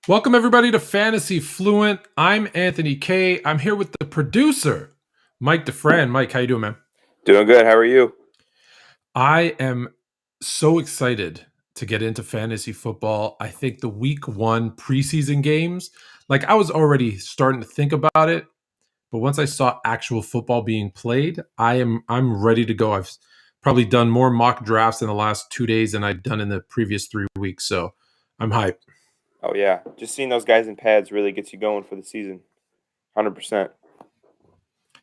Welcome everybody to Fantasy Fluent. I'm Anthony K. I'm here with the producer, Mike DeFran. Mike, how you doing, man? Doing good. How are you? I am so excited to get into fantasy football. I think the week one preseason games, like I was already starting to think about it, but once I saw actual football being played, I'm ready to go. I've probably done more mock drafts in the last 2 days than I've done in the previous 3 weeks. So I'm hyped. Oh yeah, just seeing those guys in pads really gets you going for the season. 100%.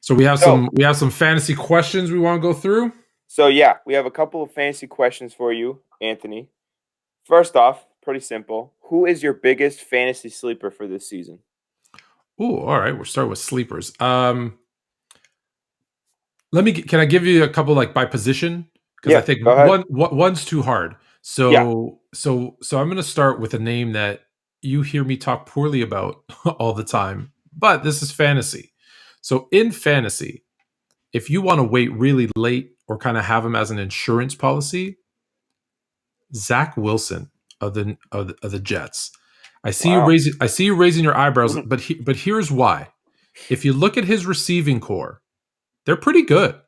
So we have So, some fantasy questions we want to go through. so yeah, we have a couple of fantasy questions for you, Anthony. First off, pretty simple. Who is your biggest fantasy sleeper for this season? Ooh, all right. We'll start with sleepers. Can I give you a couple like by position? Because I Yeah, think go ahead. one's too hard. Yeah. So I'm going to start with a name that you hear me talk poorly about all the time, but this is fantasy. So in fantasy, if you want to wait really late or kind of have him as an insurance policy, Zach Wilson of the Jets. Wow. I see you raising your eyebrows, but here's why. If you look at his receiving core, they're pretty good.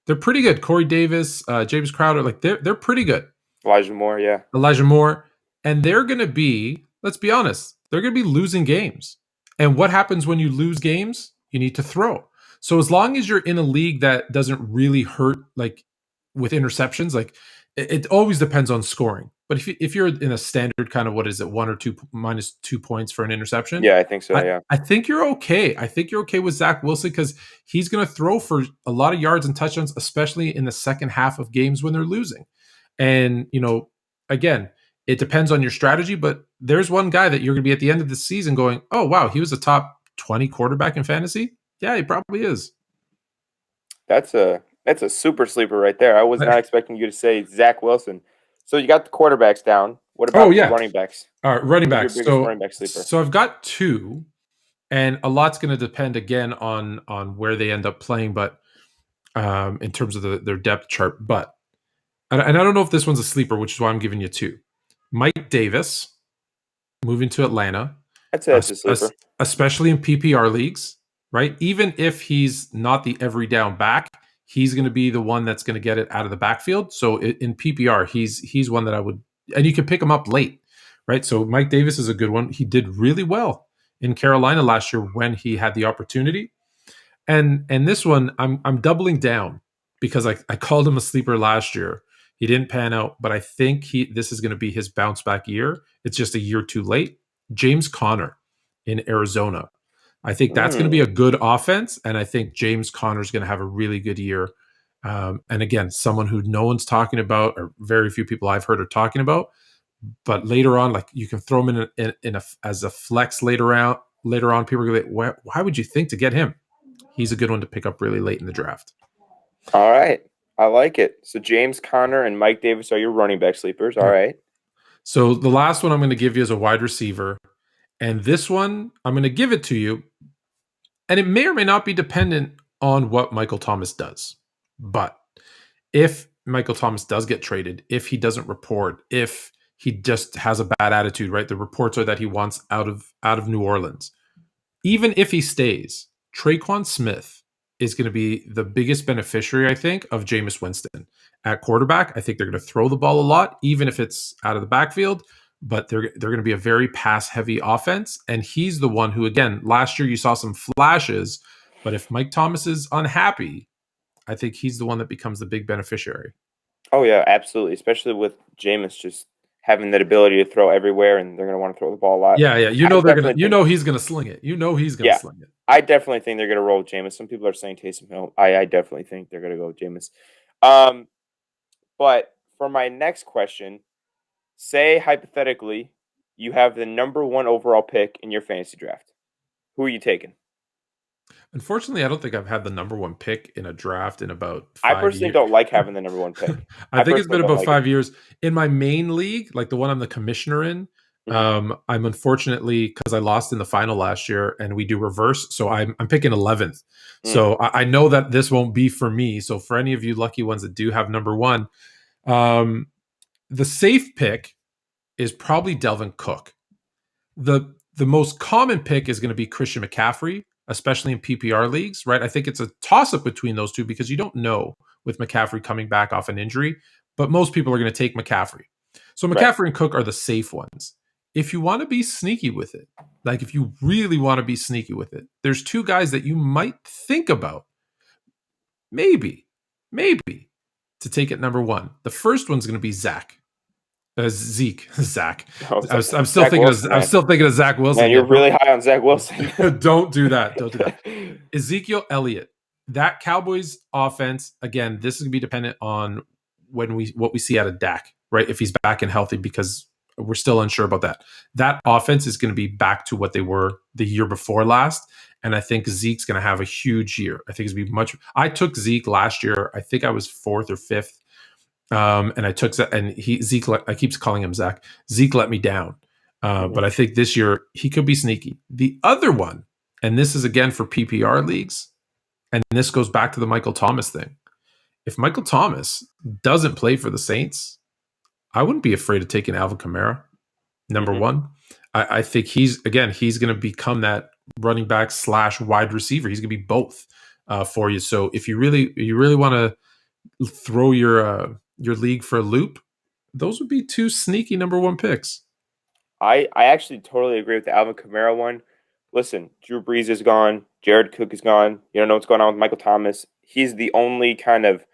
They're pretty good. Corey Davis, James Crowder, like they're pretty good. Elijah Moore, yeah. Elijah Moore, and they're going to be. Let's be honest. They're going to be losing games. And what happens when you lose games? You need to throw. So as long as you're in a league that doesn't really hurt, like with interceptions, like it always depends on scoring. But if you're in a standard kind of what is it, 1 or 2 minus 2 points for an interception, Yeah, I think so, I, yeah. I think you're okay. I think you're okay with Zach Wilson because he's going to throw for a lot of yards and touchdowns, especially in the second half of games when they're losing. And, again, it depends on your strategy, but there's one guy that you're going to be at the end of the season going, oh, wow, he was a top 20 quarterback in fantasy. Yeah, he probably is. That's a super sleeper right there. I was not expecting you to say Zach Wilson. So you got the quarterbacks down. What Oh, about the yeah. running backs? All right, running Who's your back. biggest So, running back sleeper? so I've got two, and a lot's going to depend again on where they end up playing, but in terms of their depth chart. But and I don't know if this one's a sleeper, which is why I'm giving you two. Mike Davis moving to Atlanta, I'd say that's a sleeper. especially in PPR leagues, right? Even if he's not the every down back, he's going to be the one that's going to get it out of the backfield. So in PPR, he's one that I would, and you can pick him up late, right? So Mike Davis is a good one. He did really well in Carolina last year when he had the opportunity. And this one, I'm doubling down because I called him a sleeper last year. He didn't pan out, but I think this is going to be his bounce back year. It's just a year too late. James Conner in Arizona. I think that's going to be Mm. a good offense, and I think James Conner is going to have a really good year. And again, someone who no one's talking about, or very few people I've heard are talking about. But later on, like you can throw him as a flex later on. Later on, people are going to be like, why would you think to get him? He's a good one to pick up really late in the draft. All right. I like it. So James Conner and Mike Davis are your running back sleepers. All Yeah. right. So the last one I'm going to give you is a wide receiver. And this one, I'm going to give it to you. And it may or may not be dependent on what Michael Thomas does. But if Michael Thomas does get traded, if he doesn't report, if he just has a bad attitude, right? The reports are that he wants out of New Orleans. Even if he stays, Traquan Smith is going to be the biggest beneficiary, I think, of Jameis Winston at quarterback. I think they're going to throw the ball a lot, even if it's out of the backfield. But they're going to be a very pass heavy offense, and he's the one who, again, last year you saw some flashes. But if Mike Thomas is unhappy, I think he's the one that becomes the big beneficiary. Oh yeah, absolutely. Especially with Jameis just having that ability to throw everywhere, and they're going to want to throw the ball a lot. Yeah, yeah. I definitely think, He's gonna sling it. He's gonna yeah, sling it. I definitely think they're going to roll with Jameis. Some people are saying Taysom Hill. I definitely think they're going to go with Jameis. Um, but for my next question, say hypothetically you have the number one overall pick in your fantasy draft. Who are you taking? Unfortunately, I don't think I've had the number one pick in a draft in about I five personally years. don't like having the number one pick. I I think it's personally been don't about like it. 5 years. In my main league, like the one I'm the commissioner in, Mhm. I'm unfortunately because I lost in the final last year and we do reverse. So I'm picking 11th. Mm. So I know that this won't be for me. So for any of you lucky ones that do have number one, um, the safe pick is probably Delvin Cook. The most common pick is going to be Christian McCaffrey, especially in PPR leagues, right? I think it's a toss up between those two because you don't know with McCaffrey coming back off an injury, but most people are going to take McCaffrey. So Right. McCaffrey and Cook are the safe ones. If you want to be sneaky with it, like if you really want to be sneaky with it, there's two guys that you might think about, maybe, to take at number one. The first one's going to be Zach. Zeke, Zach. Oh, I'm still Zach thinking Wilson, I'm man. still thinking of Zach Wilson. Man, you're really high on Zach Wilson. Don't do that. Don't do that. Ezekiel Elliott. That Cowboys offense, again, this is gonna be dependent on what we see out of Dak, right? If he's back and healthy, because we're still unsure about that. That offense is going to be back to what they were the year before last. And I think Zeke's going to have a huge year. I think it's going to be much. I took Zeke last year. I think I was fourth or fifth. And I took and Zeke. I keep calling him Zach. Zeke let me down, but I think this year he could be sneaky. The other one, and this is again for PPR leagues, and this goes back to the Michael Thomas thing. If Michael Thomas doesn't play for the Saints, I wouldn't be afraid of taking Alvin Kamara. Number one, I think he's going to become that running back / wide receiver. He's going to be both for you. So if you really want to throw your league for a loop, those would be two sneaky number one picks. I actually totally agree with the Alvin Kamara one. Listen, Drew Brees is gone. Jared Cook is gone. You don't know what's going on with Michael Thomas. He's the only kind of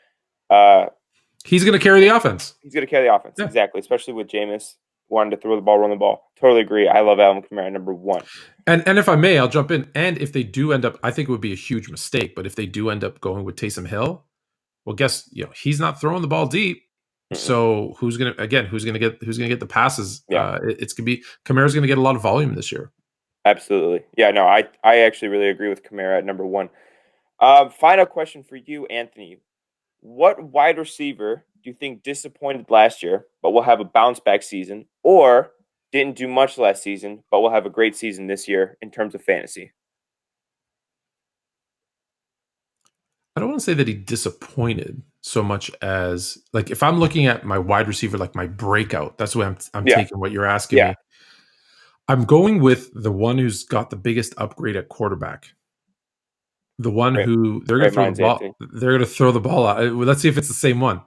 he's going to carry the offense. He's going to carry the offense, yeah. Exactly, especially with Jameis wanting to throw the ball, run the ball. Totally agree. I love Alvin Kamara number one. And if I may, I'll jump in. And if they do end up, I think it would be a huge mistake, but if they do end up going with Taysom Hill, well, guess he's not throwing the ball deep. So who's gonna get the passes? Yeah. It's gonna be Kamara's gonna get a lot of volume this year. Absolutely. Yeah, no, I actually really agree with Kamara at number one. Final question for you, Anthony. What wide receiver do you think disappointed last year, but will have a bounce back season, or didn't do much last season, but will have a great season this year in terms of fantasy? I don't want to say that he disappointed so much as, like, if I'm looking at my wide receiver, like my breakout, that's the way I'm taking what you're asking me. I'm going with the one who's got the biggest upgrade at quarterback. The one who they're going to throw the ball. They're going to throw the ball out. Let's see if it's the same one.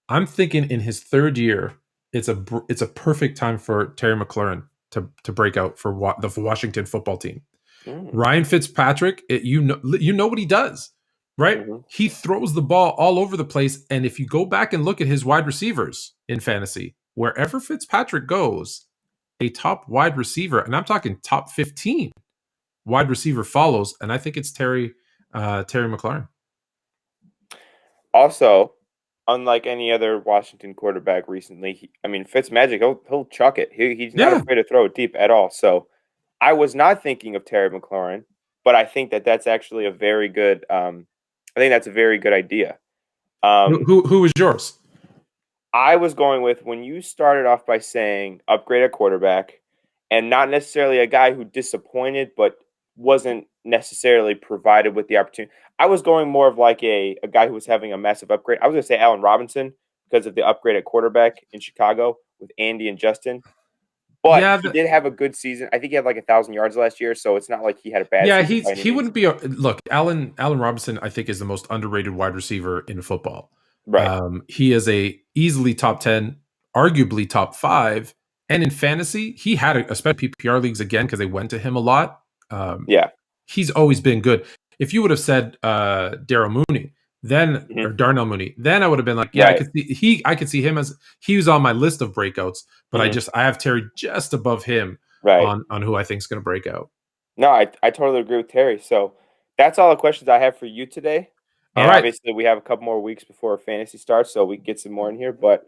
I'm thinking in his third year, it's a perfect time for Terry McLaurin to break out for the Washington football team. Ryan Fitzpatrick, you know what he does. Right? He throws the ball all over the place. And if you go back and look at his wide receivers in fantasy, wherever Fitzpatrick goes, a top wide receiver, and I'm talking top 15 wide receiver follows. And I think it's Terry McLaurin. Also, unlike any other Washington quarterback recently, Fitzmagic, he'll chuck it. He's not afraid to throw it deep at all. So I was not thinking of Terry McLaurin, but I think that's actually a very good I think that's a very good idea. Who was yours? I was going with, when you started off by saying upgrade at quarterback, and not necessarily a guy who disappointed, but wasn't necessarily provided with the opportunity. I was going more of like a guy who was having a massive upgrade. I was going to say Allen Robinson because of the upgrade at quarterback in Chicago with Andy and Justin. But he did have a good season. I think he had like 1,000 yards last year, so it's not like he had a bad season. Yeah, he wouldn't be look, Allen Robinson, I think, is the most underrated wide receiver in football. Right. He is a easily top 10, arguably top 5. And in fantasy, he had especially PPR leagues again, because they went to him a lot. He's always been good. If you would have said Darnell Mooney, then I would have been like, I could see him as he was on my list of breakouts, but I have Terry just above him on who I think is going to break out. No, I totally agree with Terry. So that's all the questions I have for you today. And obviously we have a couple more weeks before fantasy starts, so we can get some more in here, but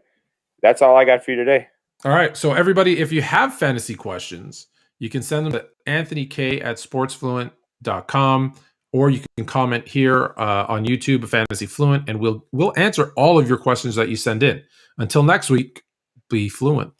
that's all I got for you today. All right. So everybody, if you have fantasy questions, you can send them to anthonyk@sportsfluent.com, or you can comment here on YouTube at Fantasy Fluent, and we'll answer all of your questions that you send in. Until next week, be fluent.